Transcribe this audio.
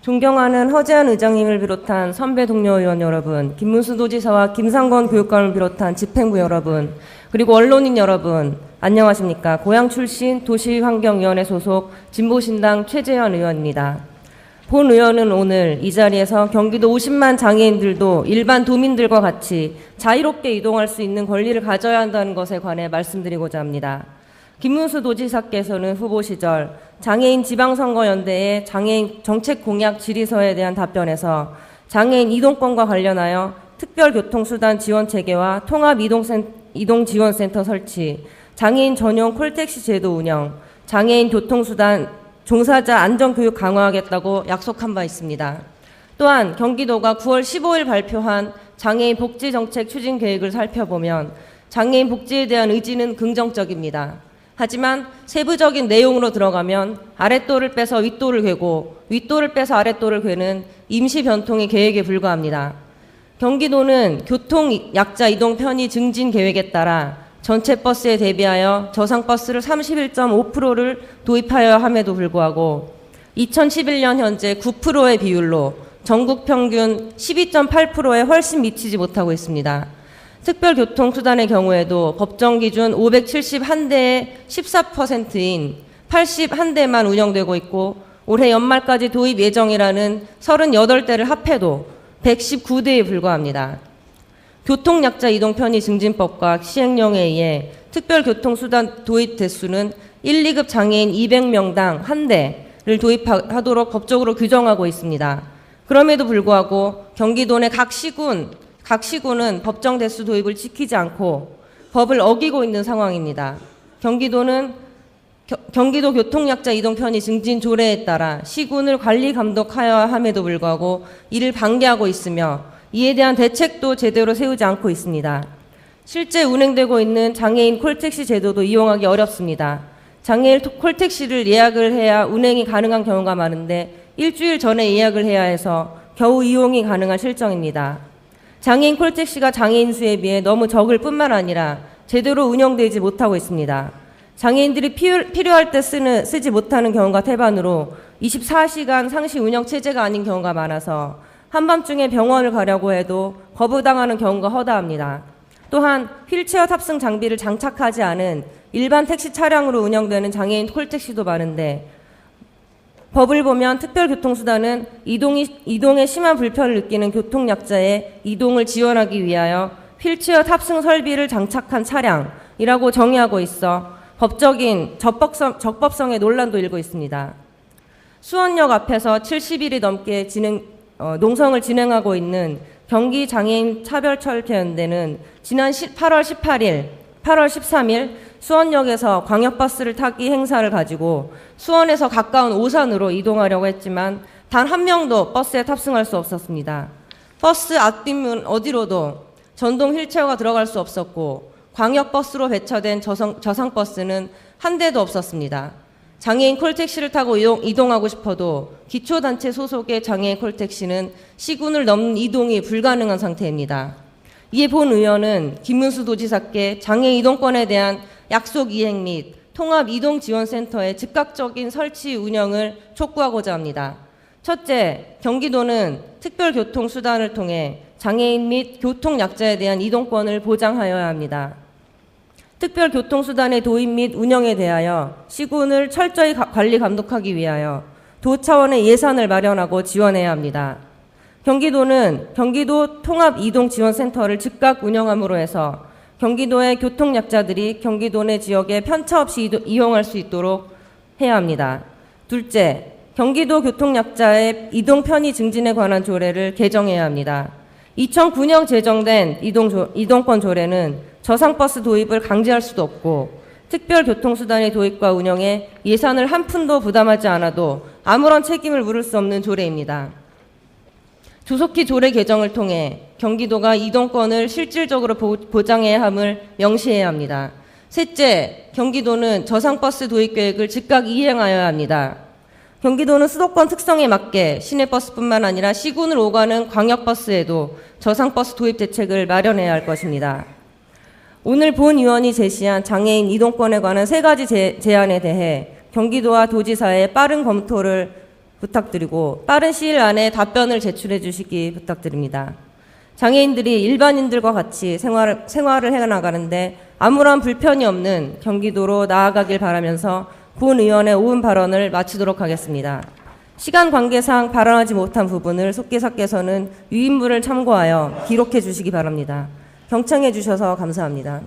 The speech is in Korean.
존경하는 허재한 의장님을 비롯한 선배 동료 의원 여러분, 김문수 도지사와 김상건 교육감을 비롯한 집행부 여러분, 그리고 언론인 여러분, 안녕하십니까. 고향 출신 도시환경위원회 소속 진보신당 최재현 의원입니다. 본 의원은 오늘 이 자리에서 경기도 50만 장애인들도 일반 도민들과 같이 자유롭게 이동할 수 있는 권리를 가져야 한다는 것에 관해 말씀드리고자 합니다. 김문수 도지사께서는 후보 시절 장애인 지방선거연대의 장애인 정책 공약 질의서에 대한 답변에서 장애인 이동권과 관련하여 특별교통수단 지원체계와 통합이동지원센터 설치, 장애인 전용 콜택시 제도 운영, 장애인 교통수단 종사자 안전교육 강화하겠다고 약속한 바 있습니다. 또한 경기도가 9월 15일 발표한 장애인 복지정책 추진 계획을 살펴보면 장애인 복지에 대한 의지는 긍정적입니다. 하지만 세부적인 내용으로 들어가면 아랫도를 빼서 윗도를 괴고 윗도를 빼서 아랫도를 괴는 임시 변통의 계획에 불과합니다. 경기도는 교통약자 이동 편의 증진 계획에 따라 전체 버스에 대비하여 저상버스를 31.5%를 도입하여야 함에도 불구하고 2011년 현재 9%의 비율로 전국 평균 12.8%에 훨씬 미치지 못하고 있습니다. 특별교통수단의 경우에도 법정 기준 571대의 14%인 81대만 운영되고 있고 올해 연말까지 도입 예정이라는 38대를 합해도 119대에 불과합니다. 교통약자 이동 편의 증진법과 시행령에 의해 특별교통수단 도입 대수는 1, 2급 장애인 200명당 1대를 도입하도록 법적으로 규정하고 있습니다. 그럼에도 불구하고 경기도 내 각 시군은 법정 대수 도입을 지키지 않고 법을 어기고 있는 상황입니다. 경기도는 경기도 교통약자 이동 편의 증진 조례에 따라 시군을 관리 감독하여야 함에도 불구하고 이를 방기하고 있으며 이에 대한 대책도 제대로 세우지 않고 있습니다. 실제 운행되고 있는 장애인 콜택시 제도도 이용하기 어렵습니다. 장애인 콜택시를 예약을 해야 운행이 가능한 경우가 많은데 일주일 전에 예약을 해야 해서 겨우 이용이 가능한 실정입니다. 장애인 콜택시가 장애인 수에 비해 너무 적을 뿐만 아니라 제대로 운영되지 못하고 있습니다. 장애인들이 필요할 때 쓰지 못하는 경우가 태반으로 24시간 상시 운영 체제가 아닌 경우가 많아서 한밤중에 병원을 가려고 해도 거부당하는 경우가 허다합니다. 또한 휠체어 탑승 장비를 장착하지 않은 일반 택시 차량으로 운영되는 장애인 콜택시도 많은데 법을 보면 특별교통수단은 이동에 심한 불편을 느끼는 교통약자의 이동을 지원하기 위하여 휠체어 탑승 설비를 장착한 차량이라고 정의하고 있어 법적인 적법성의 논란도 일고 있습니다. 수원역 앞에서 70일이 넘게 농성을 진행하고 있는 경기장애인 차별철폐연대는 지난 8월 13일 수원역에서 광역버스를 타기 행사를 가지고 수원에서 가까운 오산으로 이동하려고 했지만 단 한 명도 버스에 탑승할 수 없었습니다. 버스 앞뒷문 어디로도 전동 휠체어가 들어갈 수 없었고 광역버스로 배차된 저상버스는 한 대도 없었습니다. 장애인 콜택시를 타고 이동하고 싶어도 기초단체 소속의 장애인 콜택시는 시군을 넘는 이동이 불가능한 상태입니다. 이에 본 의원은 김문수 도지사께 장애 이동권에 대한 약속 이행 및 통합이동지원센터의 즉각적인 설치 운영을 촉구하고자 합니다. 첫째, 경기도는 특별교통수단을 통해 장애인 및 교통약자에 대한 이동권을 보장하여야 합니다. 특별교통수단의 도입 및 운영에 대하여 시군을 철저히 관리 감독하기 위하여 도 차원의 예산을 마련하고 지원해야 합니다. 경기도는 경기도 통합이동지원센터를 즉각 운영함으로 해서 경기도의 교통약자들이 경기도 내 지역에 편차 없이 이용할 수 있도록 해야 합니다. 둘째, 경기도 교통약자의 이동 편의 증진에 관한 조례를 개정해야 합니다. 2009년 제정된 이동권 조례는 저상버스 도입을 강제할 수도 없고 특별교통수단의 도입과 운영에 예산을 한 푼도 부담하지 않아도 아무런 책임을 물을 수 없는 조례입니다. 조속히 조례 개정을 통해 경기도가 이동권을 실질적으로 보장해야 함을 명시해야 합니다. 셋째, 경기도는 저상버스 도입 계획을 즉각 이행하여야 합니다. 경기도는 수도권 특성에 맞게 시내버스뿐만 아니라 시군을 오가는 광역버스에도 저상버스 도입 대책을 마련해야 할 것입니다. 오늘 본 의원이 제시한 장애인 이동권에 관한 3가지 제안에 대해 경기도와 도지사의 빠른 검토를 부탁드리고 빠른 시일 안에 답변을 제출해 주시기 부탁드립니다. 장애인들이 일반인들과 같이 생활을 해나가는데 아무런 불편이 없는 경기도로 나아가길 바라면서 본 의원의 오은 발언을 마치도록 하겠습니다. 시간 관계상 발언하지 못한 부분을 속기사께서는 유인물을 참고하여 기록해 주시기 바랍니다. 경청해 주셔서 감사합니다.